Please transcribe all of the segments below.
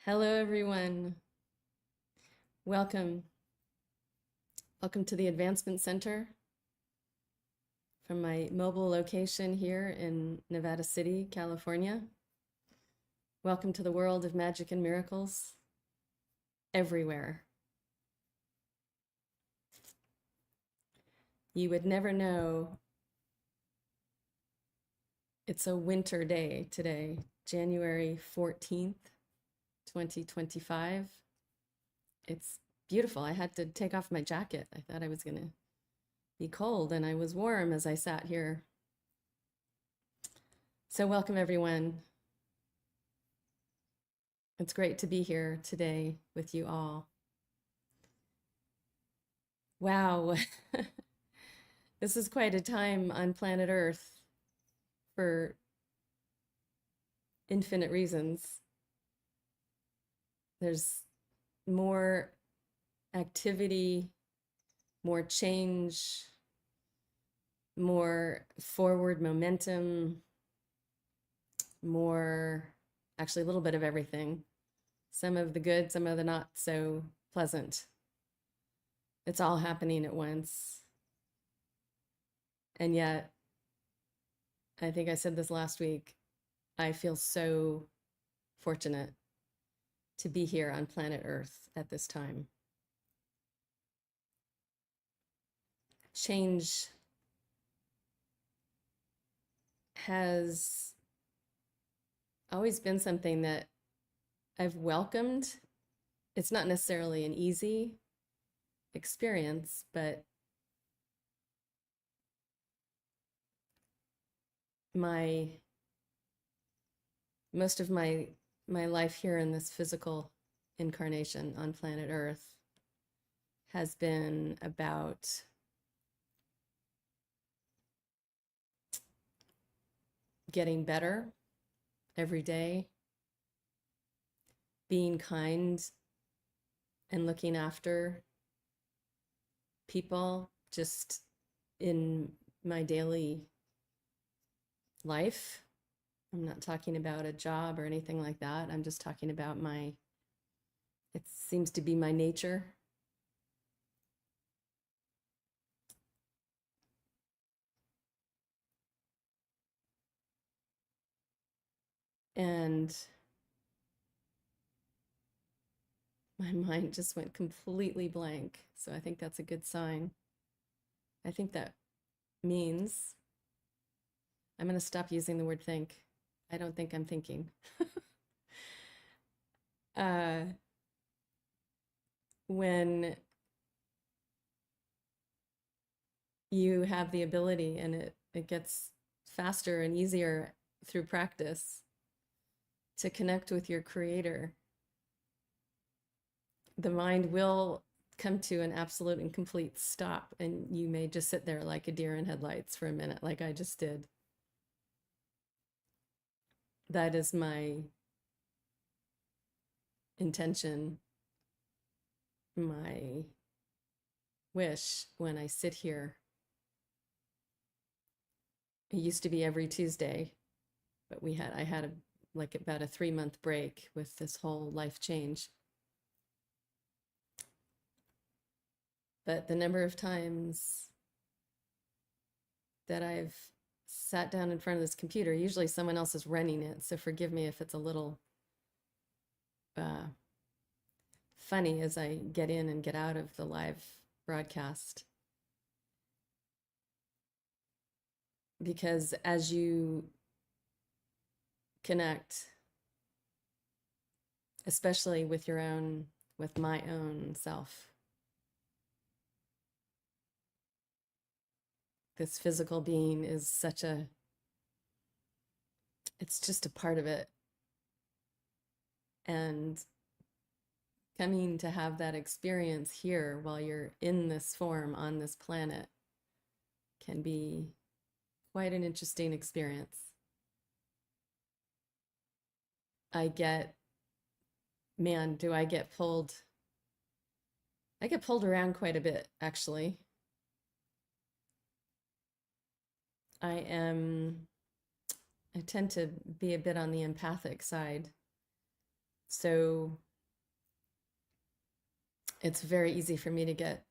Hello, everyone. Welcome. Welcome to the Advancement Center from my mobile location here in Nevada City, California. Welcome to the world of magic and miracles everywhere. You would never know it's a winter day today, January 14th, 2025. It's beautiful. I had to take off my jacket. I thought I was going to be cold, and I was warm as I sat here. So welcome, everyone. It's great to be here today with you all. Wow, this is quite a time on planet Earth for infinite reasons. There's more activity, more change, more forward momentum, actually a little bit of everything. Some of the good, some of the not so pleasant. It's all happening at once. And yet, I think I said this last week, I feel so fortunate to be here on planet Earth at this time. Change has always been something that I've welcomed. It's not necessarily an easy experience, but most of my life here in this physical incarnation on planet Earth has been about getting better every day, being kind and looking after people just in my daily life. I'm not talking about a job or anything like that. I'm just talking about it seems to be my nature. And my mind just went completely blank. So I think that's a good sign. I think that means I'm going to stop using the word think. I don't think I'm thinking. When you have the ability and it gets faster and easier through practice to connect with your creator, the mind will come to an absolute and complete stop, and you may just sit there like a deer in headlights for a minute, like I just did. That is my intention, my wish when I sit here. It used to be every Tuesday, but I had like about a 3-month break with this whole life change. But the number of times that I've sat down in front of this computer, usually someone else is running it, so forgive me if it's a little funny as I get in and get out of the live broadcast. Because as you connect, especially with my own self, this physical being is it's just a part of it. And coming to have that experience here while you're in this form on this planet can be quite an interesting experience. Man, do I get pulled. I get pulled around quite a bit, actually. I tend to be a bit on the empathic side. So it's very easy for me to get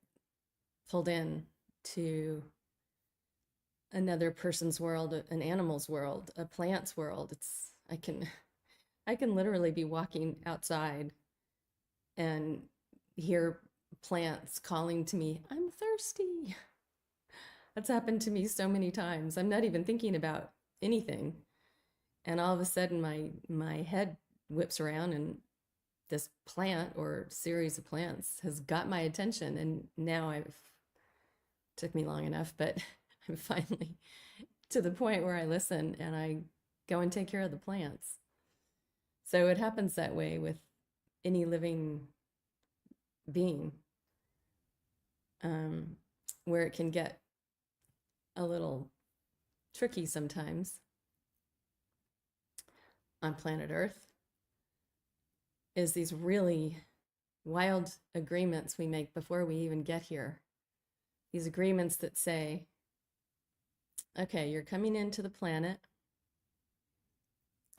pulled in to another person's world, an animal's world, a plant's world. I can literally be walking outside and hear plants calling to me, "I'm thirsty." That's happened to me so many times. I'm not even thinking about anything. And all of a sudden my head whips around and this plant or series of plants has got my attention, and now I've took me long enough, but I'm finally to the point where I listen and I go and take care of the plants. So it happens that way with any living being, where it can get a little tricky sometimes on planet Earth, is these really wild agreements we make before we even get here. These agreements that say, okay, you're coming into the planet.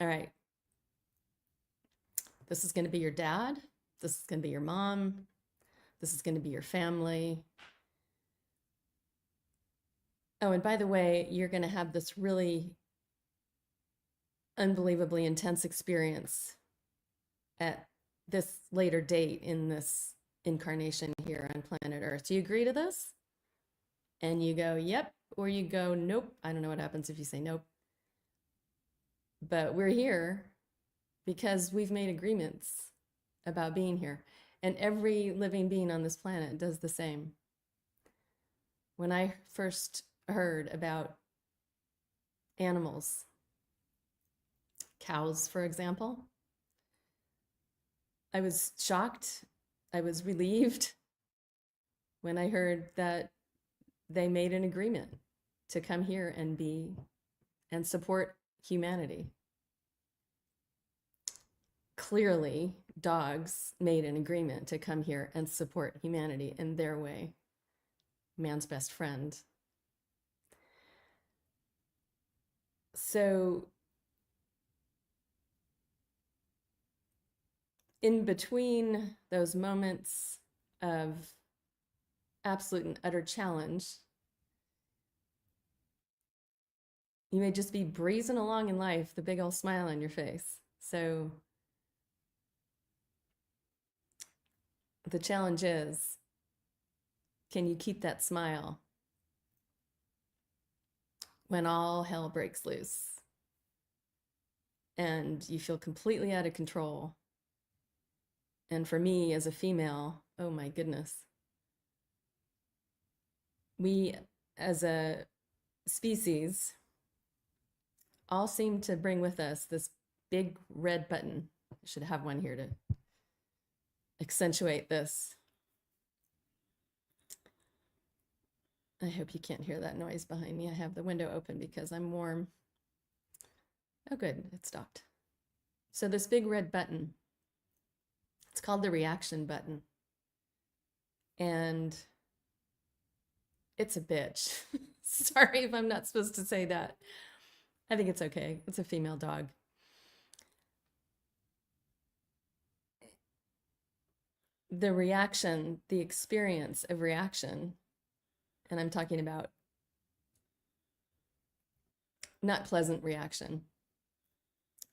All right, this is going to be your dad. This is going to be your mom. This is going to be your family. Oh, and by the way, you're going to have this really unbelievably intense experience at this later date in this incarnation here on planet Earth. Do you agree to this? And you go, yep, or you go, nope. I don't know what happens if you say nope. But we're here because we've made agreements about being here. And every living being on this planet does the same. When I first heard about animals, cows, for example, I was shocked. I was relieved when I heard that they made an agreement to come here and be and support humanity. Clearly, dogs made an agreement to come here and support humanity in their way, man's best friend. So in between those moments of absolute and utter challenge, you may just be breezing along in life, the big old smile on your face. So the challenge is, can you keep that smile when all hell breaks loose and you feel completely out of control? And for me as a female, oh my goodness, we as a species all seem to bring with us this big red button. I should have one here to accentuate this. I hope you can't hear that noise behind me. I have the window open because I'm warm. Oh, good, it stopped. So this big red button, it's called the reaction button. And it's a bitch. Sorry if I'm not supposed to say that. I think it's okay. It's a female dog. The reaction, the experience of reaction, and I'm talking about not pleasant reaction,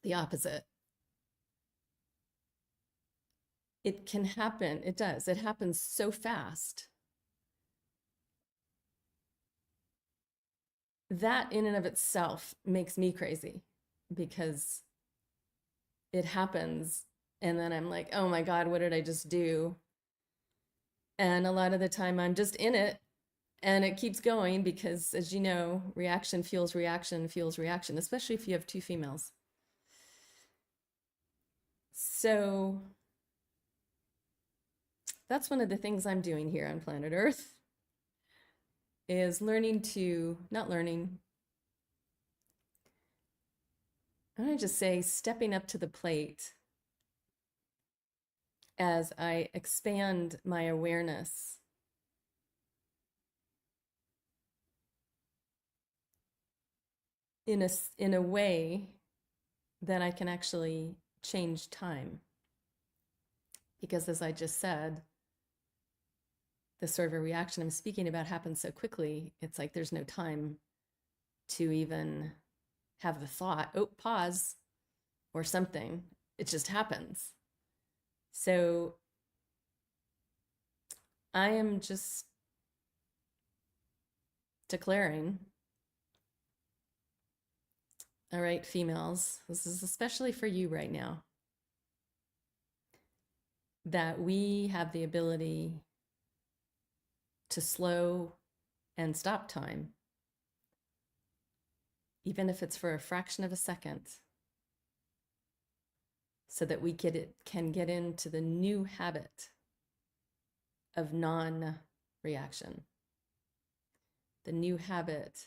the opposite. It can happen. It does. It happens so fast. That in and of itself makes me crazy because it happens and then I'm like, oh my God, what did I just do? And a lot of the time I'm just in it and it keeps going because, as you know, reaction fuels reaction fuels reaction, especially if you have two females. So that's one of the things I'm doing here on planet Earth, is learning to, not learning, I'm going to just say stepping up to the plate as I expand my awareness in a way that I can actually change time. Because as I just said, the sort of a reaction I'm speaking about happens so quickly, it's like there's no time to even have the thought, oh, pause or something. It just happens. So I am just declaring, all right, females, this is especially for you right now, that we have the ability to slow and stop time, even if it's for a fraction of a second, so that we can get into the new habit of non-reaction, the new habit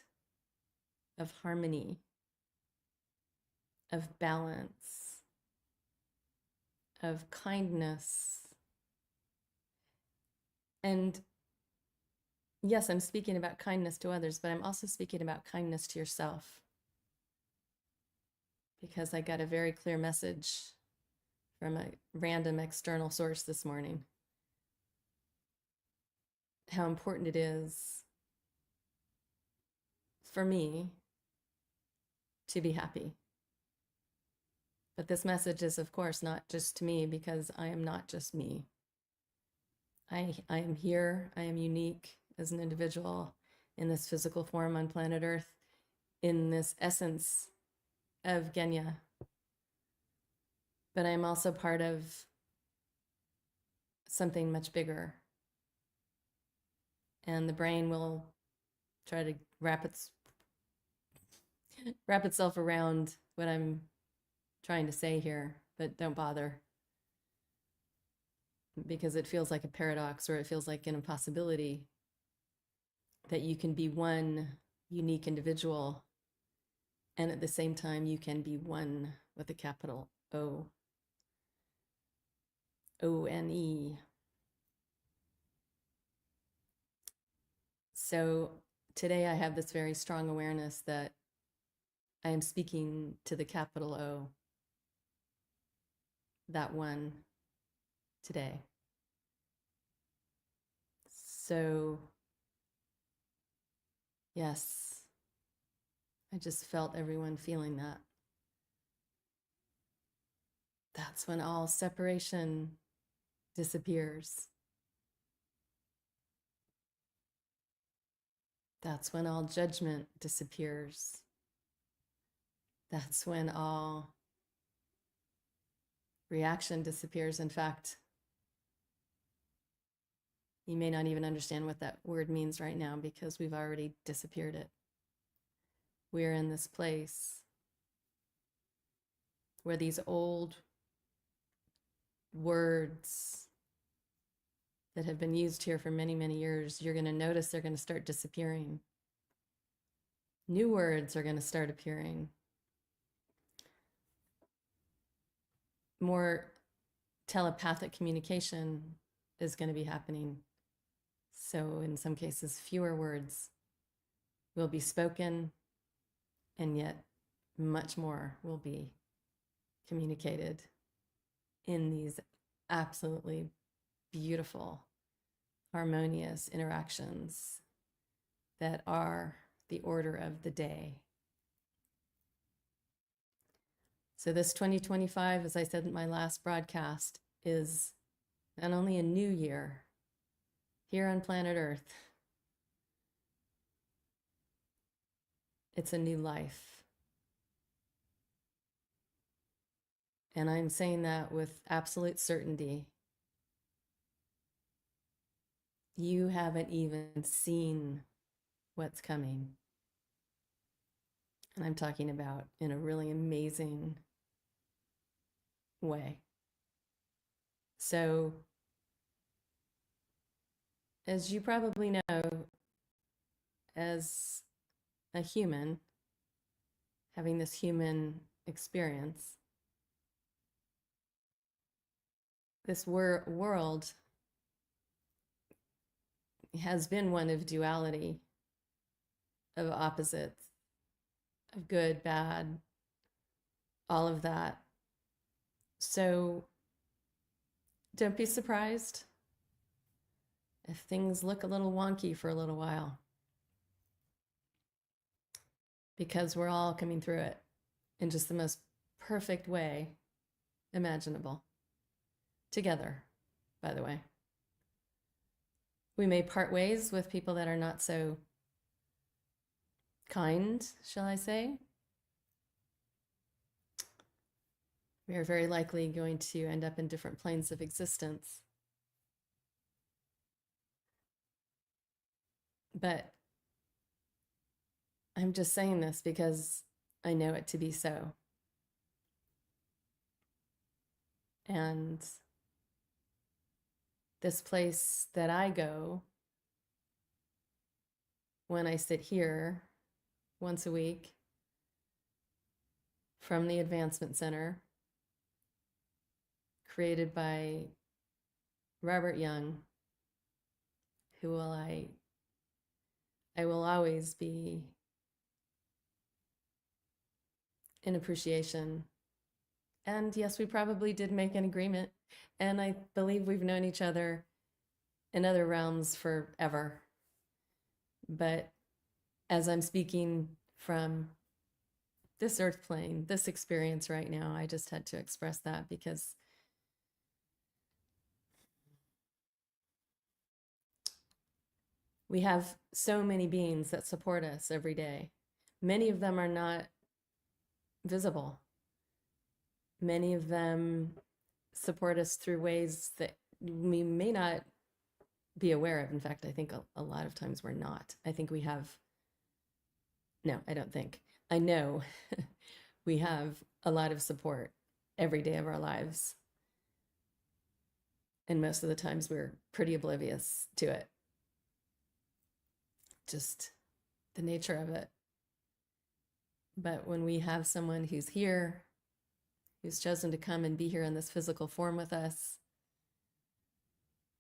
of harmony, of balance, of kindness. And yes, I'm speaking about kindness to others, but I'm also speaking about kindness to yourself. Because I got a very clear message from a random external source this morning. How important it is for me to be happy. But this message is, of course, not just to me, because I am not just me. I am here, I am unique as an individual in this physical form on planet Earth, in this essence of Genya. But I'm also part of something much bigger. And the brain will try to wrap itself around what I'm trying to say here, but don't bother, because it feels like a paradox, or it feels like an impossibility that you can be one unique individual and at the same time you can be one with a capital O, O-N-E. So today I have this very strong awareness that I am speaking to the capital O, that one, today. So yes, I just felt everyone feeling that. That's when all separation disappears. That's when all judgment disappears. That's when all reaction disappears. In fact, you may not even understand what that word means right now, because we've already disappeared it. We're in this place where these old words that have been used here for many, many years, you're going to notice they're going to start disappearing. New words are going to start appearing. More telepathic communication is going to be happening. So in some cases, fewer words will be spoken, and yet much more will be communicated in these absolutely beautiful, harmonious interactions that are the order of the day. So this 2025, as I said in my last broadcast, is not only a new year here on planet Earth, it's a new life. And I'm saying that with absolute certainty. You haven't even seen what's coming. And I'm talking about in a really amazing way. So, as you probably know, as a human, having this human experience, this world has been one of duality, of opposites, of good, bad, all of that. So Don't be surprised if things look a little wonky for a little while, because we're all coming through it in just the most perfect way imaginable. Together, by the way. We may part ways with people that are not so kind, shall I say. We are very likely going to end up in different planes of existence. But I'm just saying this because I know it to be so. And this place that I go when I sit here once a week from the Advancement Center, created by Robert Young, who will I will always be in appreciation. And yes, we probably did make an agreement. And I believe we've known each other in other realms forever. But as I'm speaking from this earth plane, this experience right now, I just had to express that because we have so many beings that support us every day. Many of them are not visible. Many of them support us through ways that we may not be aware of. In fact, I think a lot of times we're not. I think we have, no, I don't think. I know we have a lot of support every day of our lives. And most of the times we're pretty oblivious to it. Just the nature of it. But when we have someone who's here, who's chosen to come and be here in this physical form with us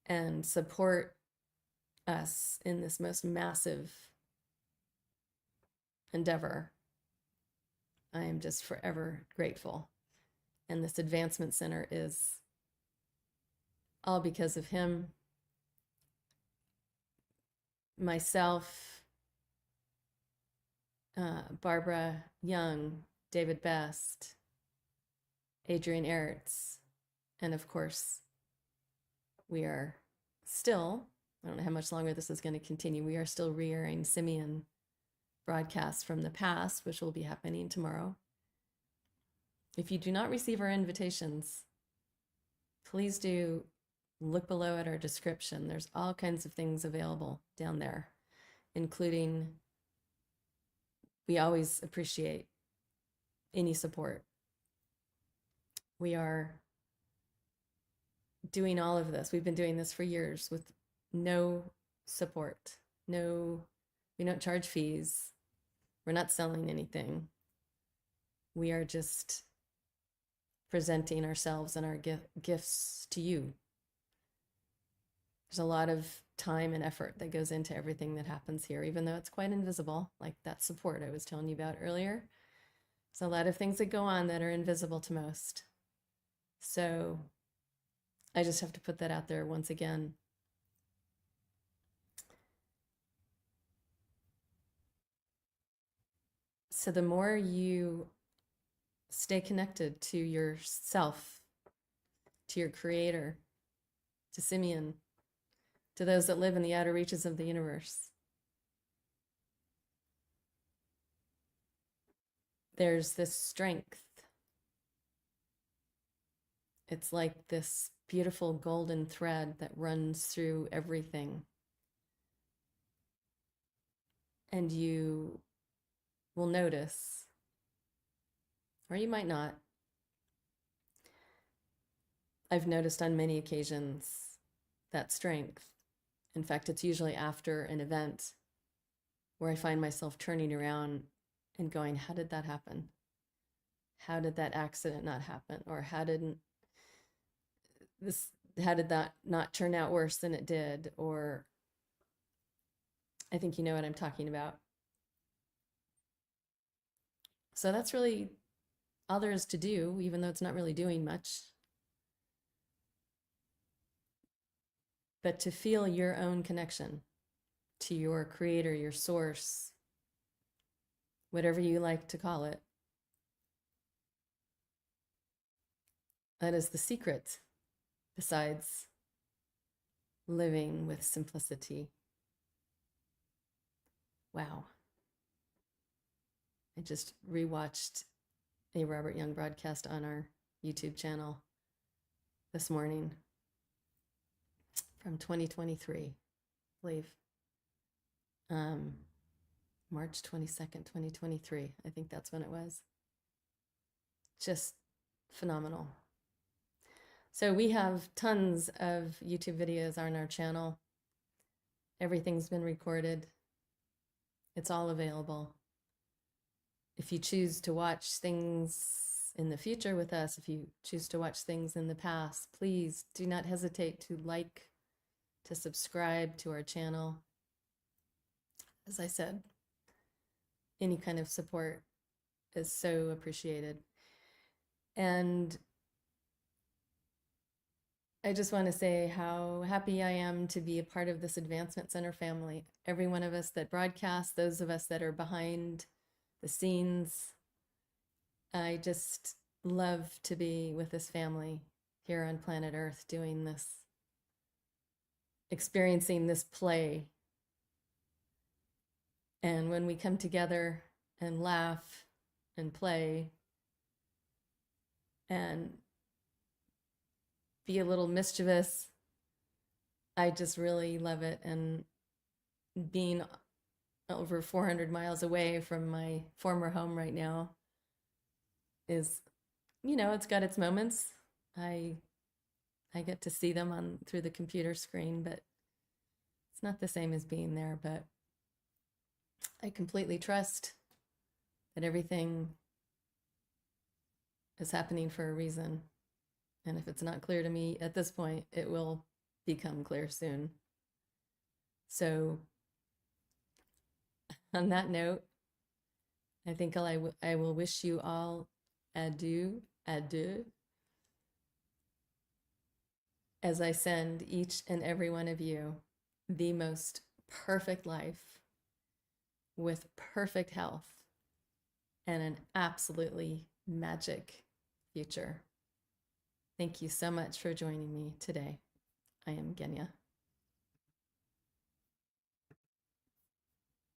and support us in this most massive endeavor, I am just forever grateful. And this Advancement Center is all because of him, myself, Barbara Young, David Best, Adrian Ertz, and of course, we are still, I don't know how much longer this is going to continue, we are still re-airing Simeon broadcasts from the past, which will be happening tomorrow. If you do not receive our invitations, please do look below at our description. There's all kinds of things available down there, including, we always appreciate any support. We are doing all of this. We've been doing this for years with no support. No, we don't charge fees. We're not selling anything. We are just presenting ourselves and our gifts to you. There's a lot of time and effort that goes into everything that happens here, even though it's quite invisible, like that support I was telling you about earlier. There's a lot of things that go on that are invisible to most. So I just have to put that out there once again. So the more you stay connected to yourself, to your creator, to Simeon, to those that live in the outer reaches of the universe, there's this strength. It's like this beautiful golden thread that runs through everything. And you will notice, or you might not. I've noticed on many occasions that strength. In fact, it's usually after an event where I find myself turning around and going, how did that happen? How did that accident not happen? Or how did that not turn out worse than it did? Or I think you know what I'm talking about. So that's really all there is to do, even though it's not really doing much. but to feel your own connection to your creator, your source, whatever you like to call it. That is the secret, besides living with simplicity. Wow. I just rewatched a Robert Young broadcast on our YouTube channel this morning from 2023, I believe. March 22nd, 2023. I think that's when it was. Just phenomenal. So we have tons of YouTube videos on our channel. Everything's been recorded. It's all available. If you choose to watch things in the future with us, if you choose to watch things in the past, please do not hesitate to like, to subscribe to our channel. As I said, any kind of support is so appreciated. And I just want to say how happy I am to be a part of this Advancement Center family. Every one of us that broadcasts, those of us that are behind the scenes. I just love to be with this family here on planet Earth, doing this, experiencing this play. And when we come together and laugh and play and be a little mischievous, I just really love it. And being over 400 miles away from my former home right now is, you know, it's got its moments. I get to see them through the computer screen, but it's not the same as being there. But I completely trust that everything is happening for a reason. And if it's not clear to me at this point, it will become clear soon. So on that note, I think I will wish you all adieu, adieu, as I send each and every one of you the most perfect life with perfect health and an absolutely magic future. Thank you so much for joining me today. I am Genya.